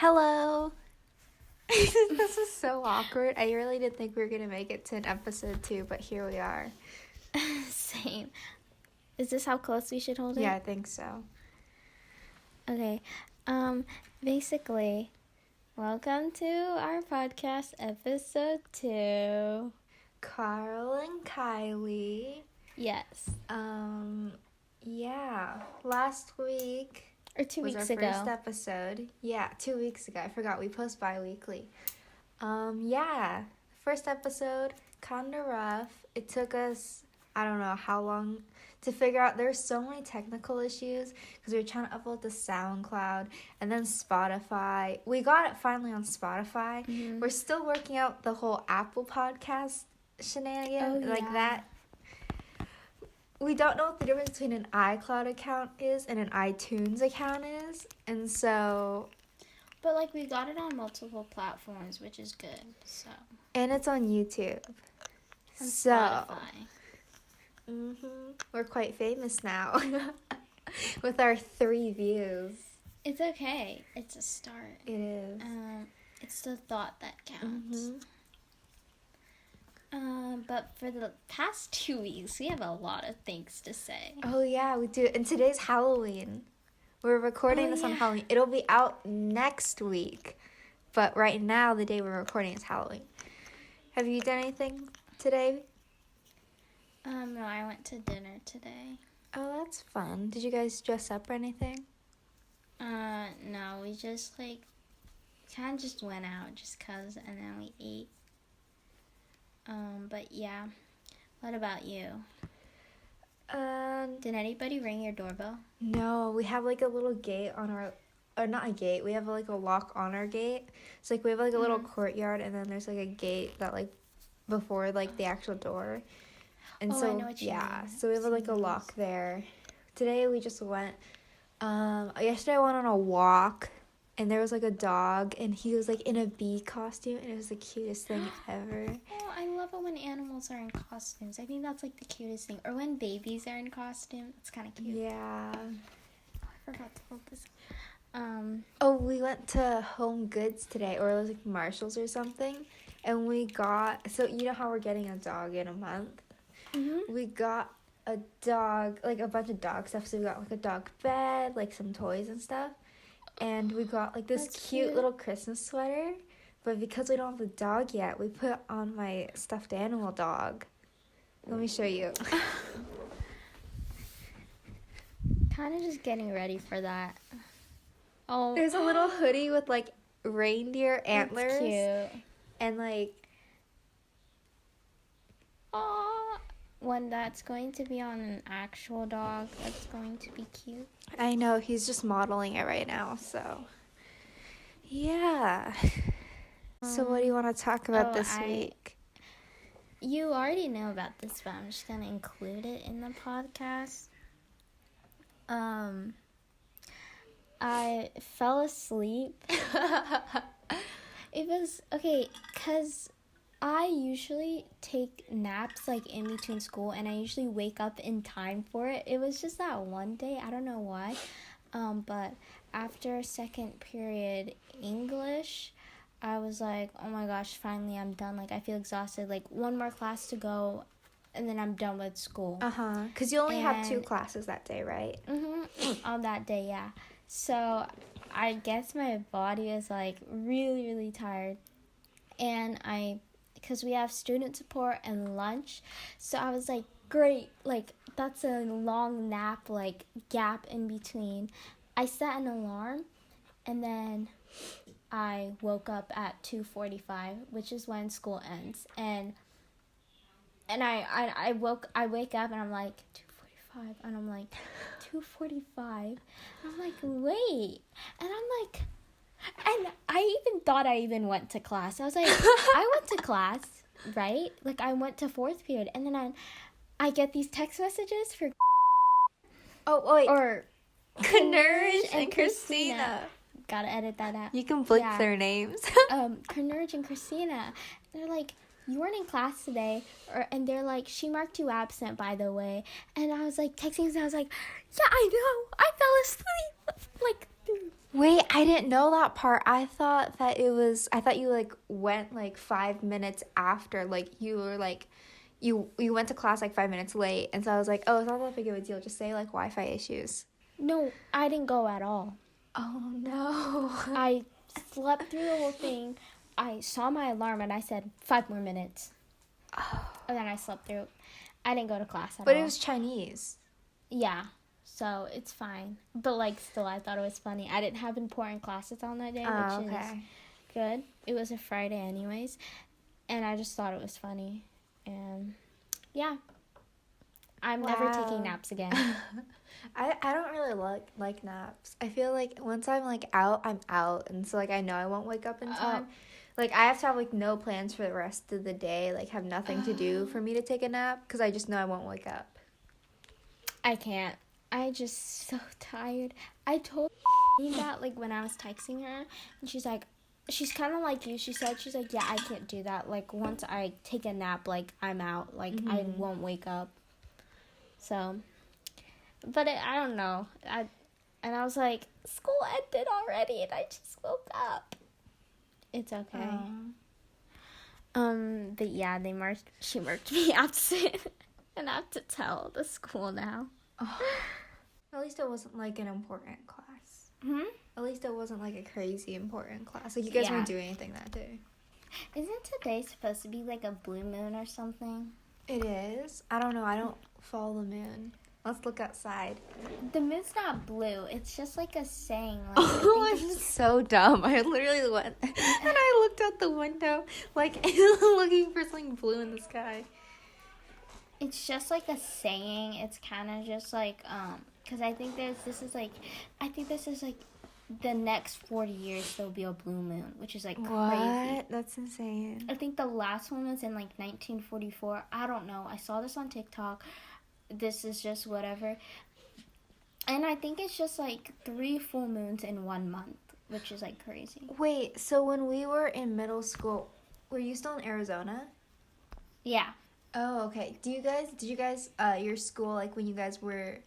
Hello. This is so awkward. I really didn't think we were going to make it to an episode 2, but here we are. Same. Is this how close we should hold it? Yeah, I think so. Okay. Basically, welcome to our podcast, episode 2. Carl and Kylie. Yes. Yeah. Last week Or 2 was weeks our ago. first episode. Yeah, 2 weeks ago. I forgot. We post bi-weekly. Yeah. First episode, kind of rough. It took us, I don't know how long to figure out. There's so many technical issues because we were trying to upload to SoundCloud and then Spotify. We got it finally on Spotify. Mm-hmm. We're still working out the whole Apple Podcast shenanigans like that. We don't know what the difference between an iCloud account is and an iTunes account is, and so... But, we got it on multiple platforms, which is good, so... And it's on YouTube. And so... Spotify. We're quite famous now. With our 3 views. It's okay. It's a start. It is. It's the thought that counts. But for the past 2 weeks, we have a lot of things to say. Oh, yeah, we do. And today's Halloween. We're recording this on Halloween. It'll be out next week. But right now, the day we're recording is Halloween. Have you done anything today? No, I went to dinner today. Oh, that's fun. Did you guys dress up or anything? No, we just, kind of just went out just 'cause, and then we ate. But yeah. What about you? Did anybody ring your doorbell? No, we have, a little gate on our... Or not a gate. We have, a lock on our gate. So, we have, a little courtyard, and then there's, a gate that, before, the actual door. And so, I know what you mean. So we have, a lock there. Today, we just went... yesterday, I went on a walk, and there was, a dog, and he was, in a bee costume, and it was the cutest thing ever. Oh, I love it when animals are in costumes. I think that's, the cutest thing. Or when babies are in costume. It's kind of cute. Yeah. Oh, I forgot to hold this. Oh, we went to Home Goods today, or it was, Marshall's or something, and we got... So, you know how we're getting a dog in a month? Mm-hmm. We got a dog, a bunch of dog stuff. So we got, a dog bed, some toys and stuff. And we got, this cute little Christmas sweater. But because we don't have the dog yet, we put on my stuffed animal dog. Let me show you. Kind of just getting ready for that. Oh, There's a little hoodie with, reindeer antlers. That's cute. And, When that's going to be on an actual dog, that's going to be cute. I know, he's just modeling it right now, so... Yeah. So what do you want to talk about this week? You already know about this, but I'm just going to include it in the podcast. I fell asleep. It was, okay, because I usually take naps, in between school, and I usually wake up in time for it. It was just that one day, I don't know why, but after second period English, I was like, oh my gosh, finally I'm done. I feel exhausted. One more class to go, and then I'm done with school. Because you only have 2 classes that day, right? On that day, yeah. So I guess my body is, really, really tired. And because we have student support and lunch, so I was like, great, that's a long nap, gap in between. I set an alarm, and then I woke up at 2:45, which is when school ends, and I wake up, and I'm like, 2:45, and I'm like, 2:45, and I'm like, wait, and I'm like, and I even thought I even went to class. I was like, I went to class, right? I went to 4th period. And then I get these text messages for... Oh, wait. Or... Knerge and Christina. Gotta edit that out. You can blink their names. Knerge and Christina. They're like, you weren't in class today. And they're like, she marked you absent, by the way. And I was texting, and I was like, yeah, I know. I fell asleep. Wait, I didn't know that part. I thought you like went like 5 minutes after, like you were like, you went to class like 5 minutes late, and so I was like, oh, it's not that big of a deal. Just say like Wi-Fi issues. No, I didn't go at all. Oh no. I slept through the whole thing. I saw my alarm and I said 5 more minutes. Oh. And then I slept through. I didn't go to class at all. But it was Chinese. Yeah, so it's fine. But like still, I thought it was funny. I didn't have important classes on that day, which is good. It was a Friday anyways. And I just thought it was funny. And yeah. I'm never taking naps again. I don't really like naps. I feel like once I'm like out, I'm out, and so like I know I won't wake up in time. Like I have to have like no plans for the rest of the day, like have nothing to do for me to take a nap because I just know I won't wake up. I can't. I just so tired. I told that like when I was texting her, and she's like, she's kind of like you. She's like, yeah, I can't do that. Like once I take a nap, like I'm out. Like I won't wake up. So, but I don't know. I was like, school ended already, and I just woke up. It's okay. But yeah, she marked me absent, and I have to tell the school now. Oh. At least it wasn't like an important class. At least it wasn't like a crazy important class. Like you guys weren't doing anything that day. Isn't today supposed to be like a blue moon or something? It is. I don't know. I don't follow the moon. Let's look outside. The moon's not blue. It's just like a saying. Like, oh, I'm so dumb. I literally went and I looked out the window, like looking for something blue in the sky. It's just like a saying. It's kind of just like, because I think this is like the next 40 years there'll be a blue moon, which is like crazy. What? That's insane. I think the last one was in like 1944. I don't know. I saw this on TikTok. This is just whatever. And I think it's just like 3 full moons in 1 month, which is like crazy. Wait, so when we were in middle school, were you still in Arizona? Yeah. Oh, okay. Did you guys, your school, like when you guys were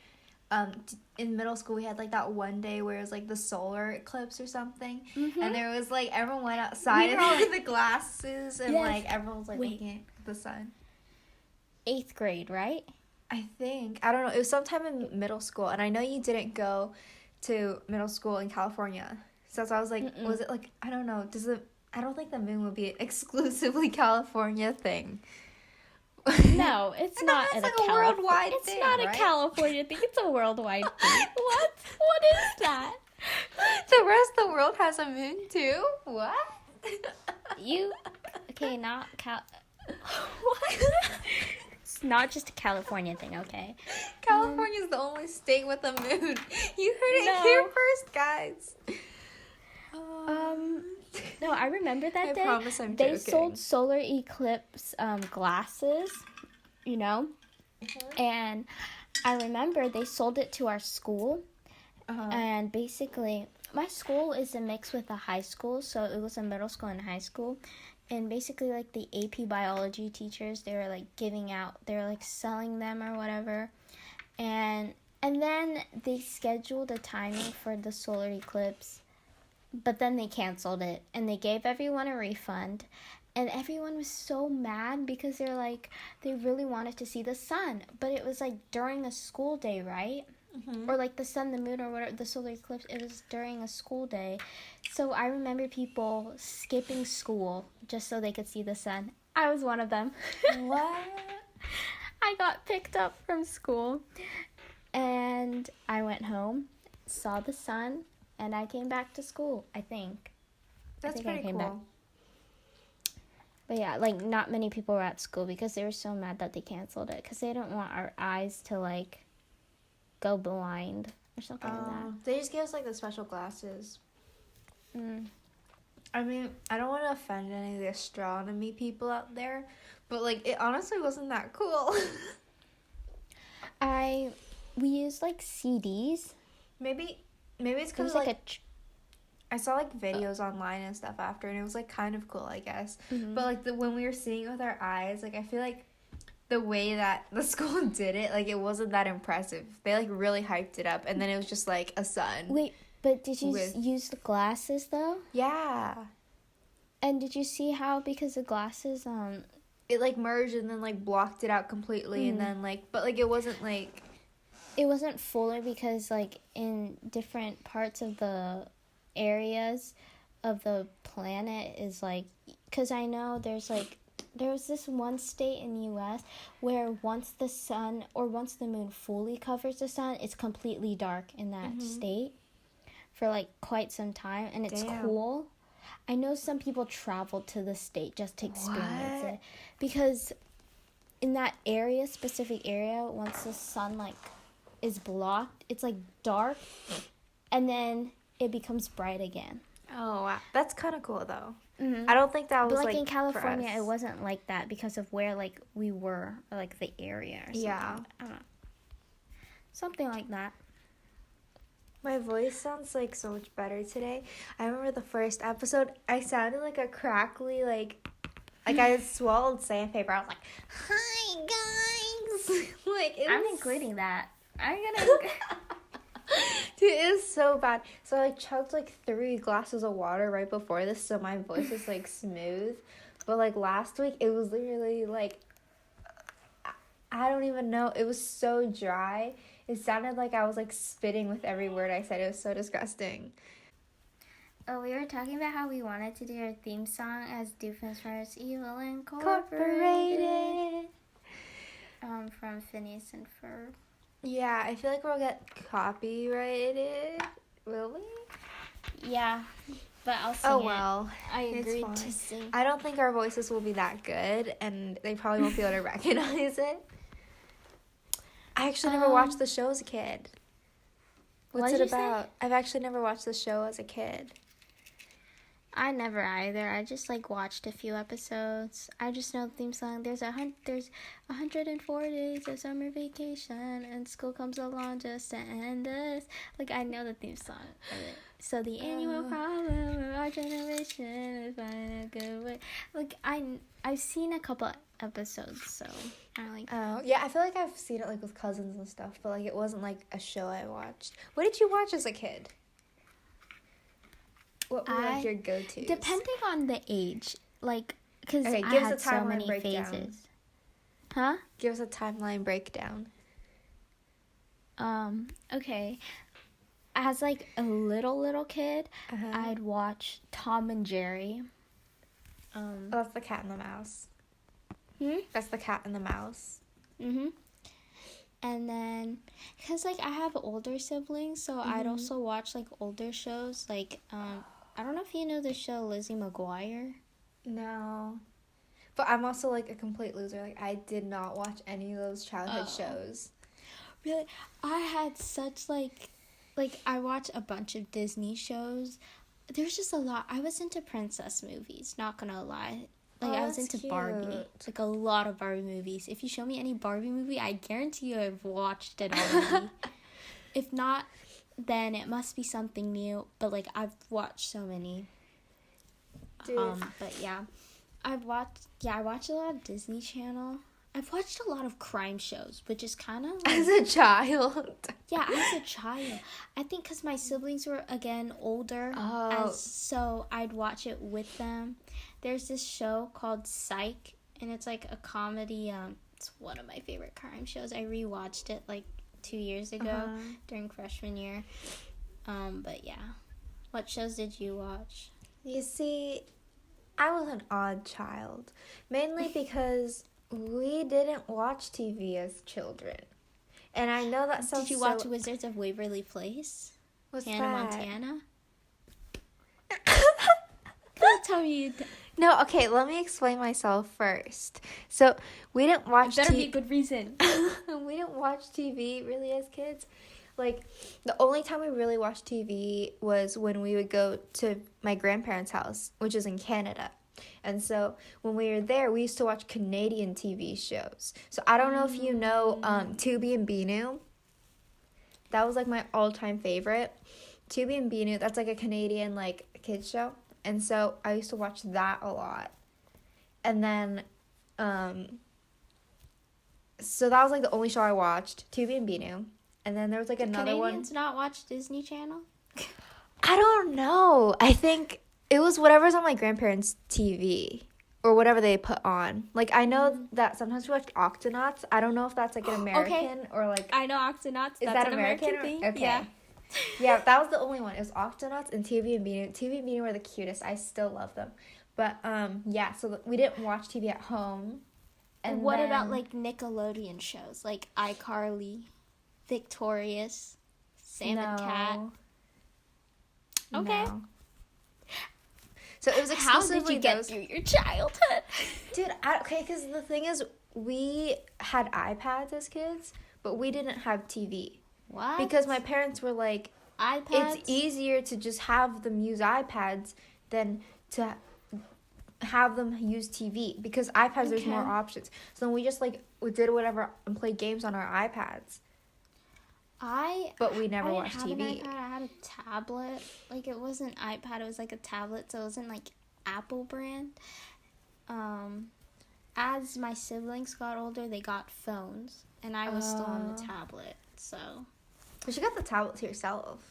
in middle school, we had like that one day where it was like the solar eclipse or something, and there was like everyone went outside and had the glasses, and like everyone was like looking at the sun. 8th grade, right? I think. I don't know. It was sometime in middle school, and I know you didn't go to middle school in California, so that's why I was like, was it like, I don't know. I don't think the moon would be an exclusively California thing. No, it's not like a worldwide thing. It's not a California thing. It's a worldwide thing. What? What is that? The rest of the world has a moon too? What? Okay, not what? It's not just a California thing, okay? California's the only state with a moon. You heard it here first, guys. No, I remember that day. I promise I'm they joking. sold solar eclipse glasses, you know? And I remember they sold it to our school. And basically, my school is a mix with a high school, so it was a middle school and high school. And basically, like, the AP biology teachers, they were, like, they were, like, selling them or whatever. And then they scheduled a timing for the solar eclipse. But then they canceled it, and they gave everyone a refund, and everyone was so mad because they're like, they really wanted to see the sun, but it was like during a school day, right? Or like the sun, the moon, or whatever, the solar eclipse, it was during a school day. So I remember people skipping school just so they could see the sun. I was one of them. What? I got picked up from school, and I went home, saw the sun, and I came back to school, I think. That's pretty cool. Back. But yeah, like, not many people were at school because they were so mad that they canceled it. Because they don't want our eyes to, like, go blind or something like that. They just gave us, like, the special glasses. I mean, I don't want to offend any of the astronomy people out there, but, like, it honestly wasn't that cool. We used, like, CDs. Maybe it's because like I saw like videos online and stuff after, and it was like kind of cool, I guess. But like when we were seeing it with our eyes, like I feel like the way that the school did it, like it wasn't that impressive. They like really hyped it up, and then it was just like a sun. Wait, But did you use the glasses though? Yeah. And did you see how, because the glasses it like merged and then like blocked it out completely, and then like, but like it wasn't like, it wasn't fuller because like in different parts of the areas of the planet is like, because I know there was this one state in the US where once the sun or once the moon fully covers the sun, it's completely dark in that state for like quite some time, and it's cool. I know some people travel to the state just to experience it, because in that area, specific area, once the sun like is blocked, it's like dark, and then it becomes bright again. Oh wow, that's kind of cool though. I don't think that was but like in California, it wasn't like that because of where like we were, or like the area or something. Yeah, I don't know, something like that. My voice sounds like so much better today. I remember the first episode, I sounded like a crackly, like I had swallowed sandpaper. I was like, "Hi guys," like I'm including that. I'm gonna. Dude, it is so bad. So I chugged like 3 glasses of water right before this, so my voice is like smooth. But like last week, it was literally like, I don't even know. It was so dry. It sounded like I was like spitting with every word I said. It was so disgusting. Oh, we were talking about how we wanted to do our theme song as Doofenshmirtz Evil Incorporated. From Phineas and Ferb. Yeah, I feel like we'll get copyrighted. Will we? Yeah, but I'll sing Oh well, I agreed to sing. I don't think our voices will be that good, and they probably won't be able to recognize it. I actually never watched the show as a kid. What's it about? I've actually never watched the show as a kid. I never either. I just like watched a few episodes. I just know the theme song. There's 104 days of summer vacation, and school comes along just to end us. Like, I know the theme song of it. So the annual problem of our generation is finding a good way. Like, I've seen a couple episodes, so I like. Oh yeah, I feel like I've seen it like with cousins and stuff, but like it wasn't like a show I watched. What did you watch as a kid? What were like your go-tos? Depending on the age, like, because I had so many phases. Huh? Give us a timeline breakdown. Okay. As like a little kid, I'd watch Tom and Jerry. That's the cat and the mouse. That's the cat and the mouse. And then, because like I have older siblings, so I'd also watch like older shows, like I don't know if you know the show Lizzie McGuire. No. But I'm also like a complete loser. Like I did not watch any of those childhood shows. Really? I had such like I watched a bunch of Disney shows. There's just a lot. I was into princess movies, not gonna lie. Like I was into cute. Barbie. Like a lot of Barbie movies. If you show me any Barbie movie, I guarantee you I've watched it already. If not, then it must be something new. But like I've watched so many. Dude. But yeah. I watched a lot of Disney Channel. I've watched a lot of crime shows, which is kind of like... As a child? Yeah, as a child. I think because my siblings were, again, older. So I'd watch it with them. There's this show called Psych, and it's like a comedy. It's one of my favorite crime shows. I rewatched it like 2 years ago during freshman year. But yeah. What shows did you watch? You see, I was an odd child. Mainly because... we didn't watch TV as children. And I know that sounds Did you watch Wizards of Waverly Place? What's Hannah that? Montana? Don't tell me you... No, okay, let me explain myself first. So, we didn't watch Better be a good reason. We didn't watch TV really as kids. Like, the only time we really watched TV was when we would go to my grandparents' house, which is in Canada. And so when we were there, we used to watch Canadian TV shows. So I don't know if you know Tubi and Binu. That was like my all-time favorite. Tubi and Binu, that's like a Canadian like kids show. And so I used to watch that a lot. And then so that was like the only show I watched, Tubi and Binu. And then there was like another one. Canadians not watch Disney Channel? I don't know. I think it was whatever's on my grandparents' TV or whatever they put on. Like, I know that sometimes we watch Octonauts. I don't know if that's like an American or like. I know Octonauts. Is That's that an American thing. Okay. Yeah. Yeah, that was the only one. It was Octonauts and TV and Beanie. TV and Beanie were the cutest. I still love them. But yeah, so we didn't watch TV at home. And what about like Nickelodeon shows like iCarly, Victorious, Sam and Cat? Okay. No. So it was exclusively How did you get through your childhood? Dude, okay, because the thing is, we had iPads as kids, but we didn't have TV. What? Because my parents were like, iPads? It's easier to just have them use iPads than to have them use TV. Because iPads, there's more options. So then we just like we did whatever and played games on our iPads. But we never watched TV. I had a tablet. Like, it wasn't iPad, it was like a tablet, so it wasn't like Apple brand. As my siblings got older, they got phones, and I was still on the tablet, so. But you got the tablet to yourself.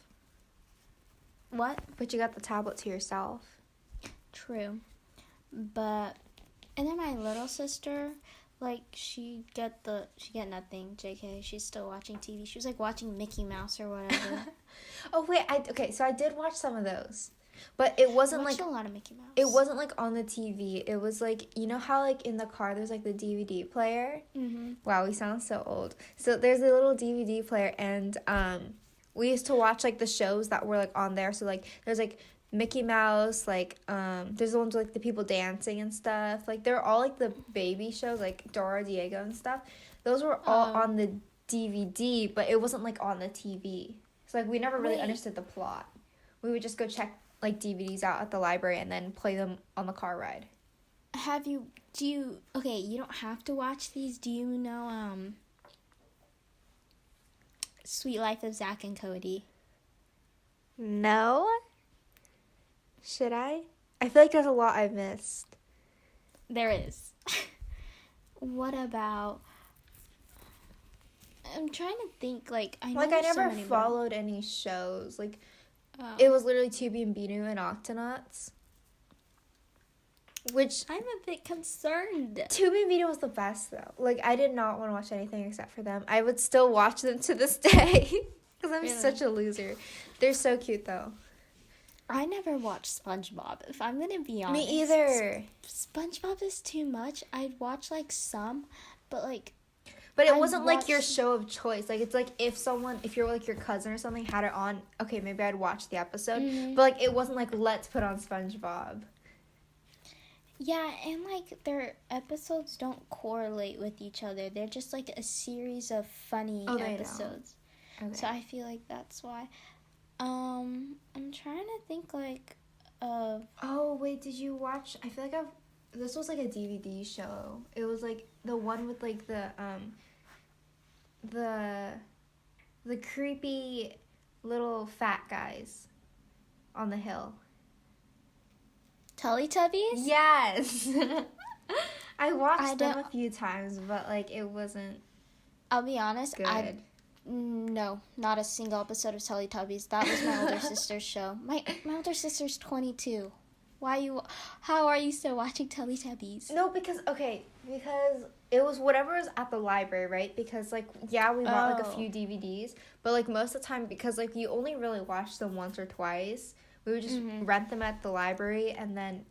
What? But you got the tablet to yourself. True. But, and then my little sister, like, she get nothing, JK. She's still watching TV. She was, like, watching Mickey Mouse or whatever. Oh, wait, okay, so I did watch some of those. But it wasn't like a lot of Mickey Mouse. It wasn't like on the TV. It was like, you know how like in the car there's like the DVD player? Mm-hmm. Wow, we sound so old. So there's a little DVD player, and we used to watch like the shows that were like on there. So like there's like Mickey Mouse, like there's the ones with like the people dancing and stuff. Like they're all like the baby shows, like Dora, Diego and stuff. Those were all on the DVD, but it wasn't like on the TV. So like we never really understood the plot. We would just go check like DVDs out at the library and then play them on the car ride. You don't have to watch these. Do you know Sweet Life of Zach and Cody? No. Should I? I feel like there's a lot I've missed. There is. What about, I'm trying to think, like, I never followed any shows. Like, it was literally Tubi and Binu and Octonauts. Which I'm a bit concerned. Tubi and Binu was the best, though. Like, I did not want to watch anything except for them. I would still watch them to this day. Because I'm such a loser. They're so cute, though. I never watched SpongeBob, if I'm going to be honest. Me either. SpongeBob is too much. I'd watch, like, some, but, like... But it wasn't like your show of choice. Like, it's like if you're like your cousin or something had it on, okay, maybe I'd watch the episode. Mm-hmm. But like it wasn't like, let's put on SpongeBob. Yeah, and like their episodes don't correlate with each other. They're just like a series of funny episodes. Okay. So I feel like that's why. I'm trying to think like of... Oh, wait, did you watch... I feel like this was like a DVD show. It was like the one with like the creepy little fat guys on the hill. Teletubbies? Yes. I watched them a few times, but like it wasn't. I'll be honest. Good. No, not a single episode of Teletubbies. That was my older sister's show. My older sister's 22. How are you still watching Teletubbies? No, because it was whatever was at the library, right? Because like, yeah, we bought like a few DVDs, but like most of the time, because like you only really watch them once or twice, we would just rent them at the library and then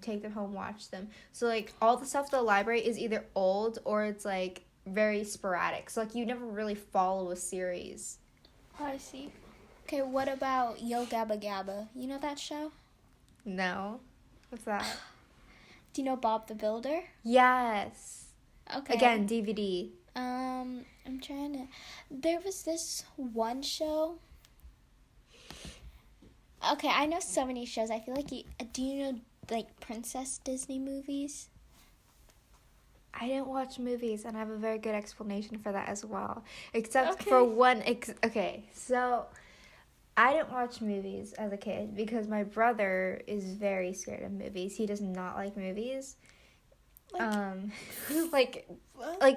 take them home, watch them. So like all the stuff at the library is either old or it's like very sporadic. So like you never really follow a series. Oh, I see. Okay, what about Yo Gabba Gabba? You know that show? No. What's that? Do you know Bob the Builder? Yes. Okay. Again, DVD. I'm trying to... There was this one show... Okay, I know so many shows. I feel like do you know, like, Princess Disney movies? I didn't watch movies, and I have a very good explanation for that as well. Except for one... Okay, so... I didn't watch movies as a kid because my brother is very scared of movies. He does not like movies. Like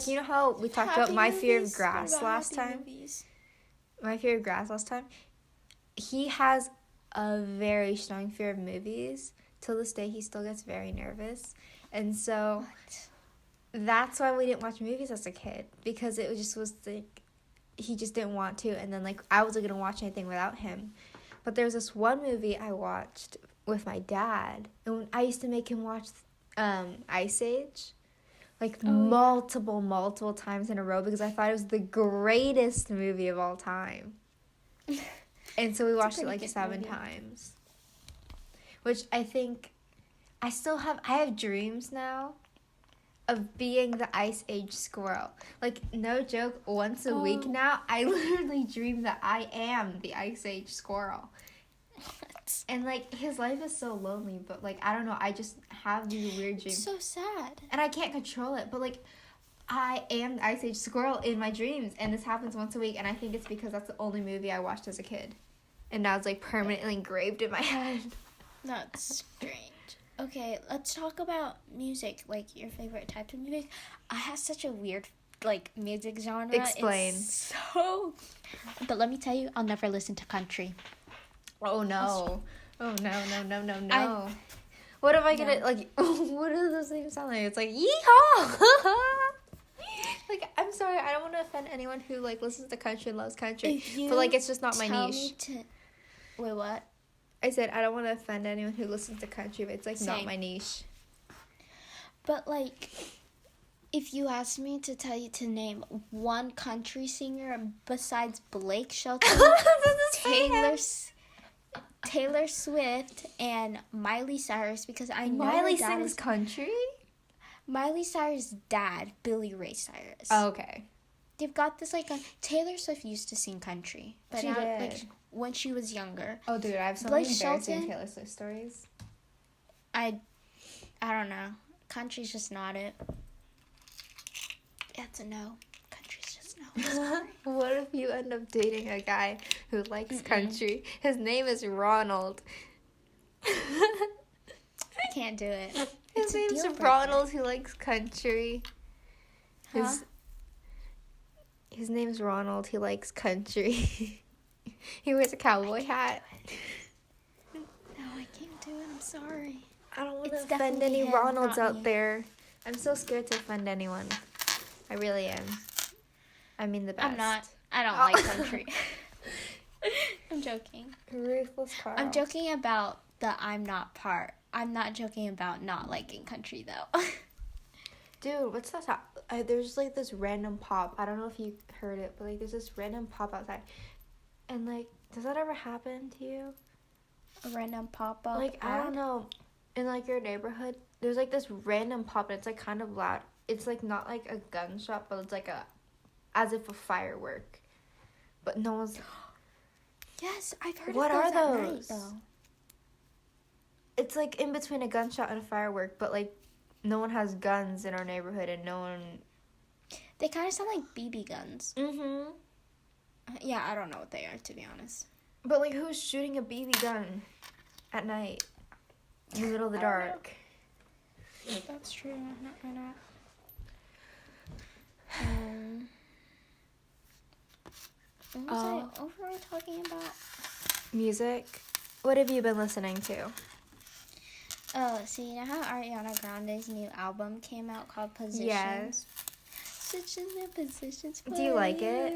you know how we talked about My Fear of Grass last time? My Fear of Grass last time? He has a very strong fear of movies. Till this day, he still gets very nervous. And so that's why we didn't watch movies as a kid, because it just was like, he just didn't want to, and then like I wasn't gonna watch anything without him. But there's this one movie I watched with my dad, and I used to make him watch Ice Age, like multiple times in a row, because I thought it was the greatest movie of all time. And so we watched it like 7 times, which I think I have dreams now of being the Ice Age squirrel. Like, no joke, once a week now, I literally dream that I am the Ice Age squirrel. What? And, like, his life is so lonely, but, like, I don't know, I just have these weird dreams. It's so sad. And I can't control it, but, like, I am the Ice Age squirrel in my dreams, and this happens once a week, and I think it's because that's the only movie I watched as a kid. And now it's, like, permanently engraved in my head. That's strange. Okay, let's talk about music, like your favorite type of music. I have such a weird, like, music genre. Explain. It's so... But let me tell you, I'll never listen to country. Oh, no. Oh, no. What am I gonna, like, what do those things sound like? It's like, yeehaw! Like, I'm sorry, I don't want to offend anyone who, like, listens to country and loves country. But, like, it's just not my niche. Wait, what? I said I don't want to offend anyone who listens to country, but it's, like, not my niche. But, like, if you asked me to tell you to name one country singer besides Blake Shelton, Taylor Swift, and Miley Cyrus, because I know Miley sings country? Miley Cyrus' dad, Billy Ray Cyrus. Oh, okay. They've got this, like, Taylor Swift used to sing country. But she now, did. like, when she was younger. Oh, dude, I have so many embarrassing Taylor Swift stories. I don't know. Country's just not it. That's a no. Country's just no. What if you end up dating a guy who likes country? His name is Ronald. I can't do it. His name's Ronald who likes country. Huh? His name's Ronald. He likes country. He wears a cowboy hat. No, I can't do it. I'm sorry. I don't want to offend any Ronalds out there. I'm so scared to offend anyone. I really am. I mean the best. I'm not. I don't like country. I'm joking. Ruthless Carl. I'm joking about the I'm not part. I'm not joking about not liking country, though. Dude, what's that? There's, like, this random pop. I don't know if you heard it, but, like, there's this random pop outside. And, like, does that ever happen to you? A random pop-up? Like, I don't know. In, like, your neighborhood, there's, like, this random pop, and it's, like, kind of loud. It's, like, not, like, a gunshot, but it's, like, as if a firework. But no one's... Yes, I've heard what of those. What are at those? night, though. It's, like, in between a gunshot and a firework, but, like, no one has guns in our neighborhood, and no one... They kind of sound like BB guns. Mm-hmm. Yeah, I don't know what they are, to be honest. But, like, who's shooting a BB gun at night? In the middle of the dark? That's true. I know. What were we talking about? Music. What have you been listening to? Oh, so you know how Ariana Grande's new album came out called Positions? Yes. Switching the positions. Do you like it?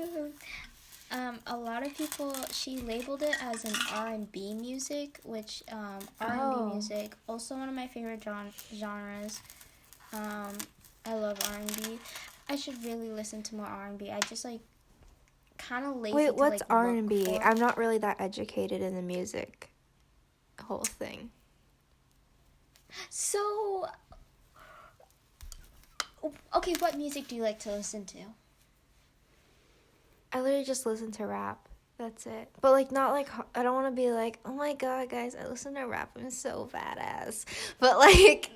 A lot of people, she labeled it as an R&B music, which R&B music, also one of my favorite genres. I love R&B. I should really listen to more R&B. I just, like, kind of lazy. Wait, what's to, like, R&B? I'm not really that educated in the music whole thing. So, okay, what music do you like to listen to? I literally just listen to rap. That's it. But, like, not, like, I don't want to be like, oh, my God, guys, I listen to rap. I'm so badass. But, like,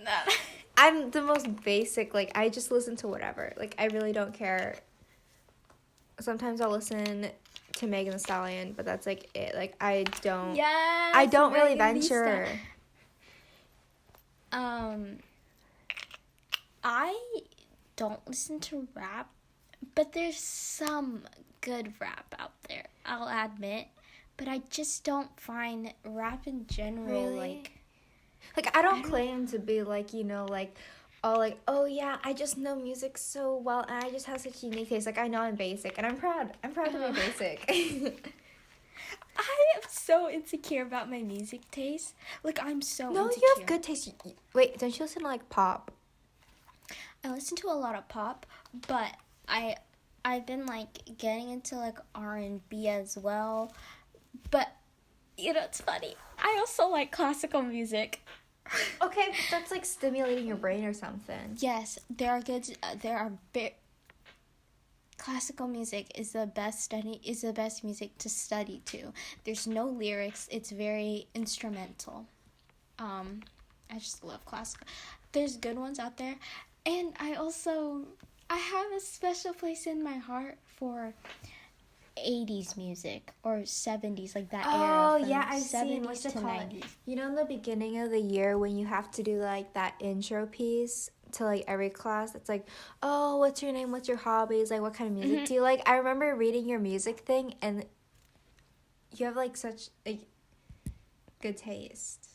I'm the most basic. Like, I just listen to whatever. Like, I really don't care. Sometimes I'll listen to Megan Thee Stallion, but that's, like, it. Like, I don't really venture. I don't listen to rap, but there's some good rap out there, I'll admit. but I just don't find rap in general Really? Like, I don't claim to be, like, oh, yeah, I just know music so well, and I just have such unique taste. Like, I know I'm basic, and I'm proud. I'm proud to be basic. I am so insecure about my music taste. Like, I'm so No, insecure. you have good taste. Wait, don't you listen to, like, pop? I listen to a lot of pop, but I've been like getting into like R&B as well. But it's funny. I also like classical music. Okay, but that's, like, stimulating your brain or something. Yes, there are good. Classical music is the best music to study to. There's no lyrics. It's very instrumental. I just love classical. There's good ones out there, and I have a special place in my heart for 80s music or 70s, like that era. Oh, from yeah, I've seen, 70s what's it to called? 90s. You know, in the beginning of the year when you have to do, like, that intro piece to, like, every class, it's like, oh, what's your name, what's your hobbies, like, what kind of music do you like? I remember reading your music thing, and you have, like, such, like, good taste.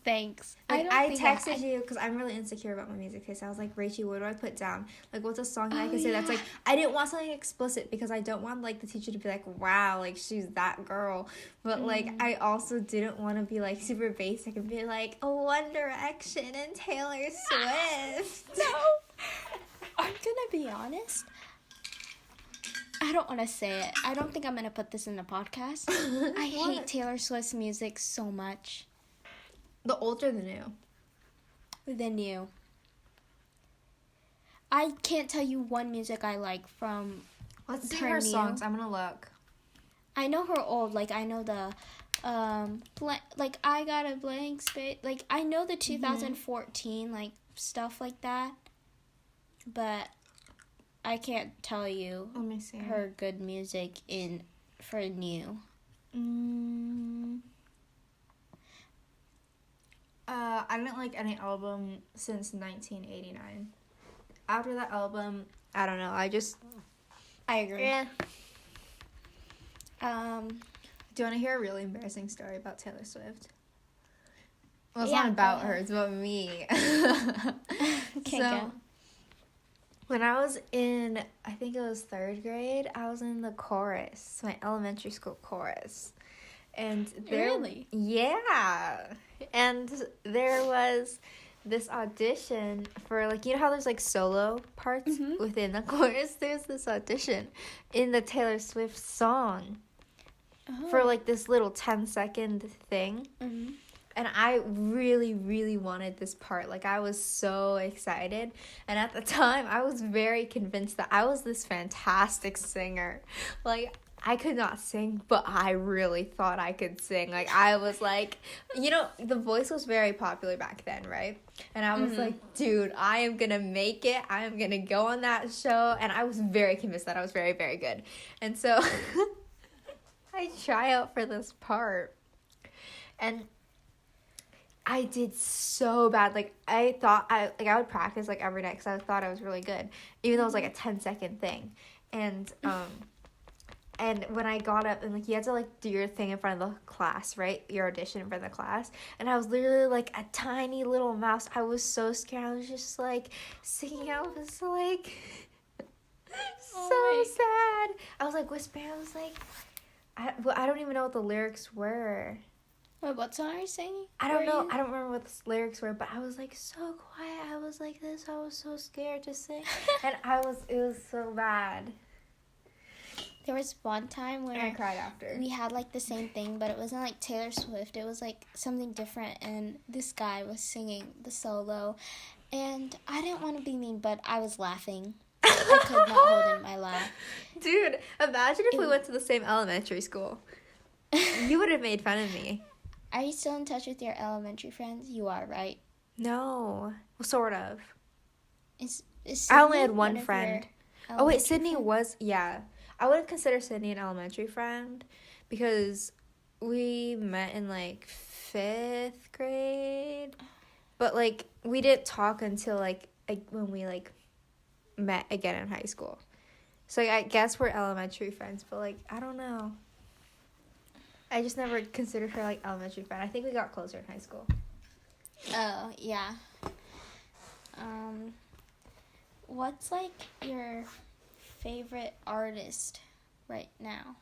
Thanks. Like, I texted you because I'm really insecure about my music taste. I was like, Rachel, what do I put down? Like, what's a song that I can say that's like, I didn't want something explicit because I don't want, like, the teacher to be like, wow, like, she's that girl. But, like, I also didn't want to be, like, super basic and be like, oh, One Direction and Taylor Swift. No. I'm gonna be honest. I don't want to say it. I don't think I'm gonna put this in the podcast. I hate Taylor Swift's music so much. The old or the new? The new. I can't tell you one music I like from Let's see her songs. I'm gonna look. I know her old. Like, I know the, like, I Got a Blank Space. Like, I know the 2014, like, stuff like that. But I can't tell you Let me see her good music for new. I didn't like any album since 1989. After that album, I don't know. I agree. Yeah. Do you want to hear a really embarrassing story about Taylor Swift? Well, it's not about her. It's about me. Go. When I was in, I think it was 3rd grade, I was in the chorus, my elementary school chorus. And Really? Yeah. And there was this audition for, like, you know how there's, like, solo parts within the chorus? There's this audition in the Taylor Swift song for, like, this little 10-second thing. And I really, really wanted this part. Like, I was so excited. And at the time, I was very convinced that I was this fantastic singer. Like, I could not sing, but I really thought I could sing. Like, I was like, you know, The Voice was very popular back then, right? And I was like, dude, I am going to make it. I am going to go on that show. And I was very convinced that I was very, very good. And so I try out for this part. And I did so bad. Like, I thought I would practice, like, every night because I thought I was really good, even though it was, like, a 10-second thing. And when I got up and, like, you had to, like, do your thing in front of the class, right? Your audition in front of the class. And I was literally, like, a tiny little mouse. I was so scared. I was just, like, singing. I was, like, so sad. I was, like, whispering. I was, like, I don't even know what the lyrics were. Wait, what song are you singing? I don't know. I don't remember what the lyrics were, but I was, like, so quiet. I was like this. I was so scared to sing. And it was so bad. There was one time when I cried after. We had, like, the same thing, but it wasn't, like, Taylor Swift. It was, like, something different, and this guy was singing the solo. And I didn't want to be mean, but I was laughing. I could not hold in my laugh. Dude, imagine if we went to the same elementary school. You would have made fun of me. Are you still in touch with your elementary friends? You are, right? No. Well, sort of. I only had one friend. Oh, wait, Sydney was, yeah. I wouldn't consider Sydney an elementary friend because we met in, like, 5th grade. But, like, we didn't talk until, like when we, like, met again in high school. So, like, I guess we're elementary friends, but, like, I don't know. I just never considered her like elementary friend. I think we got closer in high school. Oh, yeah. What's like your favorite artist right now?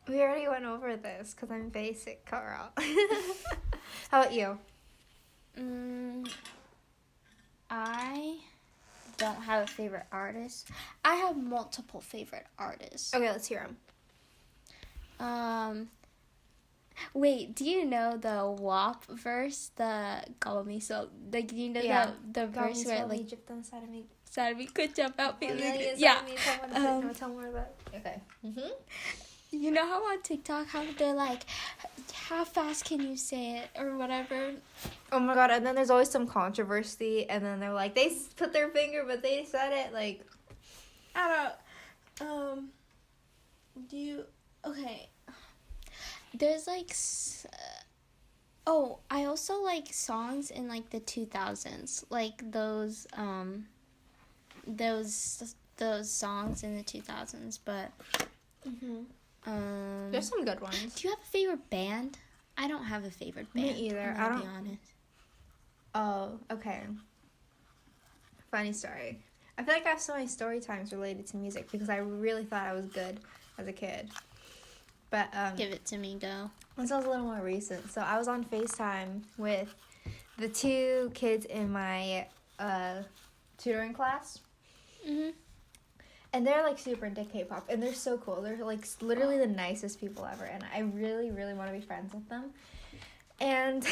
We already went over this because I'm basic, Carl. How about you? I don't have a favorite artist. I have multiple favorite artists. Okay, let's hear them. Wait, do you know the WAP verse? The Call Me So, like, you know the verse where like Egypt on side of me. Side of me could jump out. Yeah. Tell more about. Okay. You know how on TikTok how they're like, how fast can you say it or whatever? Oh my god! And then there's always some controversy, and then they're like, they put their finger, but they said it like. I don't. Do you? Okay. There's like. I also like songs in like the 2000s, like those songs in the 2000s, but. There's some good ones. Do you have a favorite band? I don't have a favorite band. Me either. I'm gonna be honest. Oh, okay. Funny story. I feel like I have so many story times related to music because I really thought I was good as a kid. But give it to me, go. This was a little more recent. So I was on FaceTime with the two kids in my tutoring class. And they're like super into K-pop, and they're so cool. They're like literally the nicest people ever, and I really, really want to be friends with them. And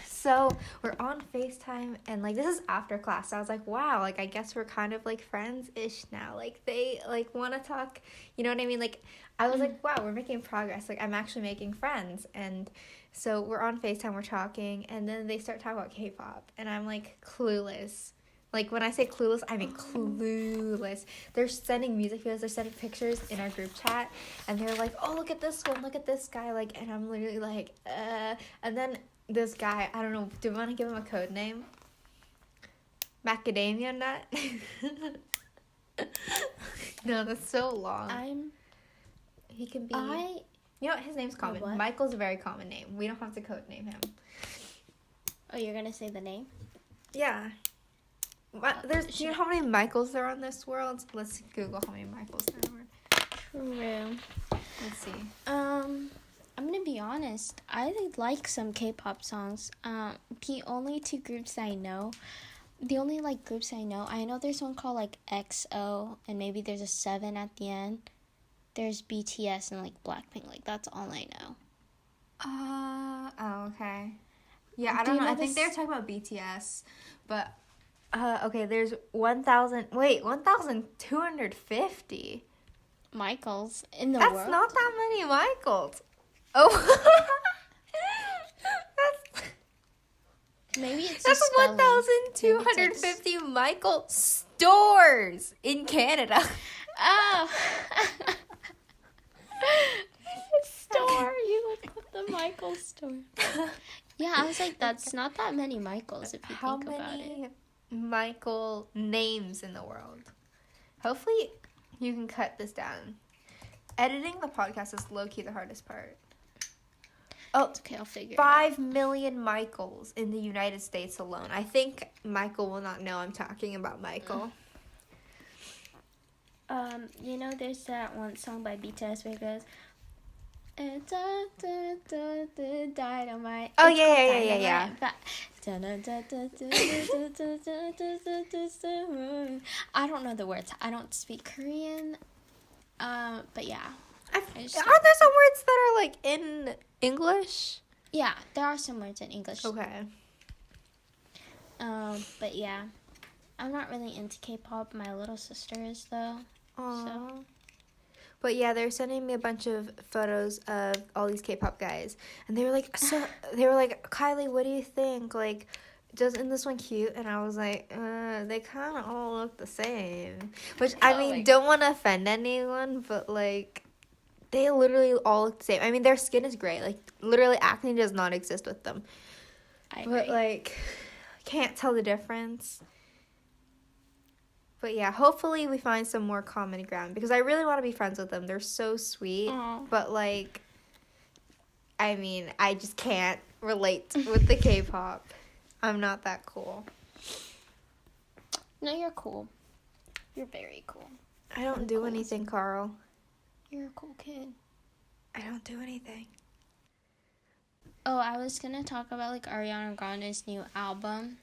so we're on FaceTime, and like this is after class. So I was like, wow, like I guess we're kind of like friends-ish now. Like they like want to talk, you know what I mean? Like I was like, wow, we're making progress. Like I'm actually making friends. And so we're on FaceTime, we're talking, and then they start talking about K-pop, and I'm like clueless. Like, when I say clueless, I mean clueless. They're sending music videos, they're sending pictures in our group chat, and they're like, oh, look at this one, look at this guy, like, and I'm literally like, and then this guy, I don't know, do we want to give him a code name? Macadamia Nut? No, that's so long. He can be, you know what, his name's common. What? Michael's a very common name. We don't have to code name him. Oh, you're gonna say the name? Yeah. Do you know how many Michaels there are in this world? Let's Google how many Michaels there are. True. Let's see. I'm gonna be honest. I like some K-pop songs. The only two groups I know, I know there's one called like EXO, and maybe there's a 7 at the end. There's BTS and like Blackpink. Like that's all I know. Oh, okay. Yeah, I don't know. I think they were talking about BTS, but. Okay, there's 1,250 Michaels in the world. That's not that many Michaels. Oh. Maybe it's That's 1,250 Michael stores in Canada. Oh. Store. You put the Michael store. Yeah, I was like, that's not that many Michaels if you think about it. Michael names in the world. Hopefully you can cut this down. Editing the podcast is low-key the hardest part. Oh, it's okay, I'll figure 5 million Michaels in the United States alone. I think Michael will not know I'm talking about Michael. You know, there's that one song by BTS where it goes, Dynamite. Oh, yeah. I don't know the words. I don't speak Korean. But yeah. Aren't there some words that are like in English? Yeah, there are some words in English. Okay. But yeah. I'm not really into K-pop. My little sister is though. Aww. So. But yeah, they're sending me a bunch of photos of all these K-pop guys, and they were like, Kylie, what do you think? Like, isn't this one cute? And I was like, they kind of all look the same. Which I mean, don't want to offend anyone, but like, they literally all look the same. I mean, their skin is great. Like, literally, acne does not exist with them. I agree. But like, can't tell the difference. But yeah, hopefully we find some more common ground because I really want to be friends with them. They're so sweet. Aww. But like, I mean, I just can't relate with the K-pop. I'm not that cool. No, you're cool. You're very cool. I don't do anything, Carl. You're a cool kid. I don't do anything. Oh, I was gonna talk about like Ariana Grande's new album.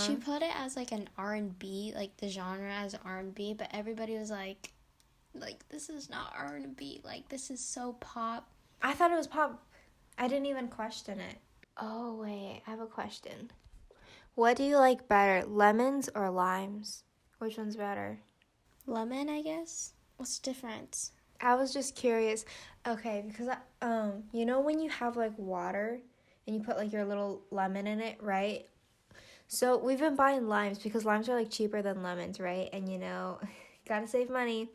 She put it as like an R&B, like the genre as R&B, but everybody was like this is not R&B, like this is so pop. I thought it was pop. I didn't even question it. Oh, wait, I have a question. What do you like better, lemons or limes? Which one's better? Lemon, I guess. What's the difference? I was just curious. Okay, because you know when you have like water and you put like your little lemon in it, right? So we've been buying limes because limes are like cheaper than lemons, right? And you know, gotta save money.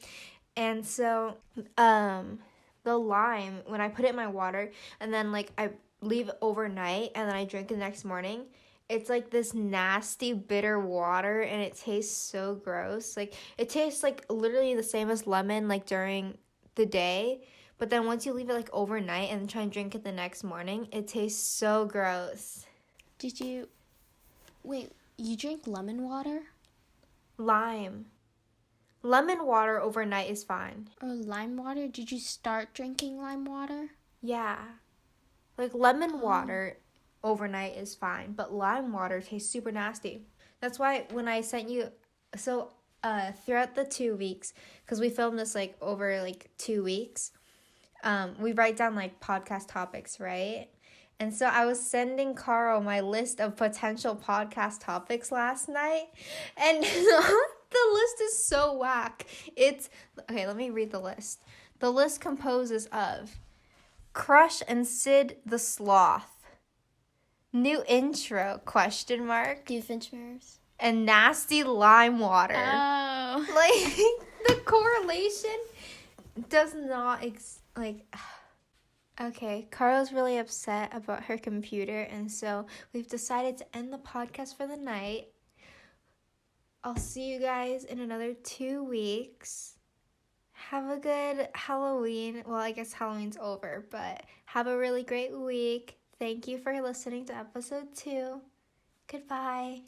And so the lime, when I put it in my water and then like I leave it overnight and then I drink it the next morning, it's like this nasty bitter water and it tastes so gross. Like it tastes like literally the same as lemon like during the day, but then once you leave it like overnight and then try and drink it the next morning, it tastes so gross. Wait, you drink lemon water? Lime. Lemon water overnight is fine. Or lime water? Did you start drinking lime water? Yeah. Like lemon water overnight is fine, but lime water tastes super nasty. That's why when I sent you, throughout the 2 weeks, because we filmed this like over like 2 weeks, we write down like podcast topics, right? And so I was sending Carl my list of potential podcast topics last night, and the list is so whack. Okay, let me read the list. The list composes of Crush and Sid the Sloth, new intro, ? Doofenshmirtz mirrors. And nasty lime water. Oh. Like, the correlation does not, Okay, Carla's really upset about her computer, and so we've decided to end the podcast for the night. I'll see you guys in another 2 weeks. Have a good Halloween. Well, I guess Halloween's over, but have a really great week. Thank you for listening to episode 2. Goodbye.